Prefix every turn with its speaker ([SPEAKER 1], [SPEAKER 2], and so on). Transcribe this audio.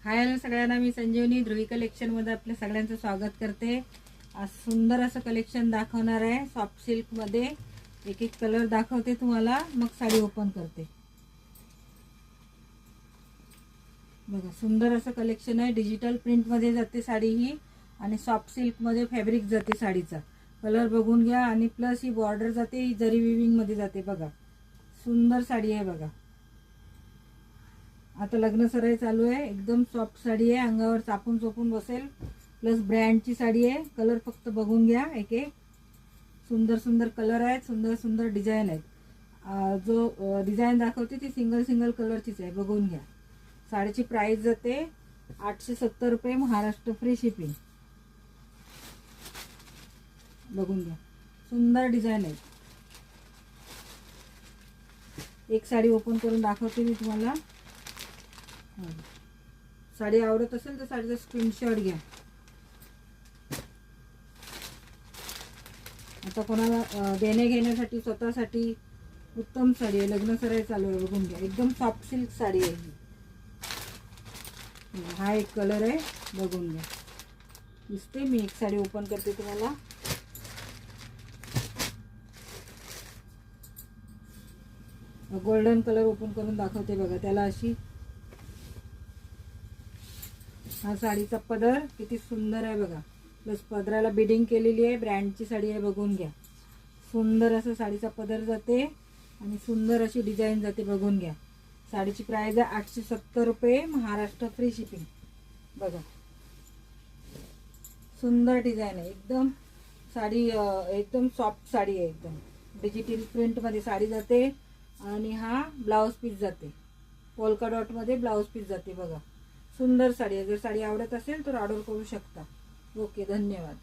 [SPEAKER 1] Hi hello सगळ्यांना, मी संजीवनी ध्रुवी कलेक्शनमध्ये आपल्या सगळ्यांचं स्वागत करते। आज सुंदर असं कलेक्शन दाखवणार आहे सॉफ्ट सिल्कमध्ये। एक एक कलर दाखवते तुम्हाला, मग साडी ओपन करते। बघा सुंदर असं कलेक्शन आहे। डिजिटल प्रिंटमध्ये जाते साडी ही आणि सॉफ्ट सिल्कमध्ये फॅब्रिक जाते साडीचा। कलर बघून घ्या आणि प्लस ही बॉर्डर जाते, ही जरी विविंगमध्ये जाते। बघा सुंदर साडी आहे बघा। आता लग्न सराई चालू आहे, एकदम सॉफ्ट साडी आहे, अंगावर चापून चोपून बसेल। प्लस ब्रँडची साडी आहे। कलर फक्त बघून घ्या, एक एक सुंदर सुंदर कलर आहेत, सुंदर सुंदर डिझाइन आहेत। जो डिझाइन दाखवते ती सिंगल सिंगल कलरचीच आहे, बघून घ्या। साडीची प्राइस जाते 870 रुपये, महाराष्ट्र फ्री शिपिंग। बघून घ्या, सुंदर डिझाइन आहे। एक साडी ओपन करून दाखवते मी तुम्हाला। साडी आवडत असेल तर साडीचा स्क्रीनशॉट घ्या। आता कोणाला देणे घेण्यासाठी स्वतःसाठी उत्तम साडी आहे। लग्न सराई चालू आहे, बघून घ्या। एकदम सॉफ्ट सिल्क साडी आहे ही। हा एक कलर आहे, बघून घ्या। दिसते, मी एक साडी ओपन करते तुम्हाला। गोल्डन कलर ओपन करून दाखवते बघा। त्याला अशी हा साडीचा पदर किती सुंदर आहे बघा। प्लस पदराला बिडिंग केलेली आहे, ब्रँडची साडी आहे, बघून घ्या। सुंदर असं साडीचा पदर जाते आणि सुंदर अशी डिझाइन जाते, बघून घ्या। साडीची प्राइस आहे 870 रुपये, महाराष्ट्र फ्री शिपिंग। बघा सुंदर डिझाइन आहे एकदम। साडी एकदम सॉफ्ट साडी आहे, एकदम डिजिटल प्रिंटमध्ये साडी जाते आणि हा ब्लाउज पीस जाते, पोल्का डॉट मध्ये ब्लाउज पीस जाते। बघा सुंदर साडी आहे। जर साडी आवडत असेल तर ऑर्डर करू शकता। ओके, धन्यवाद।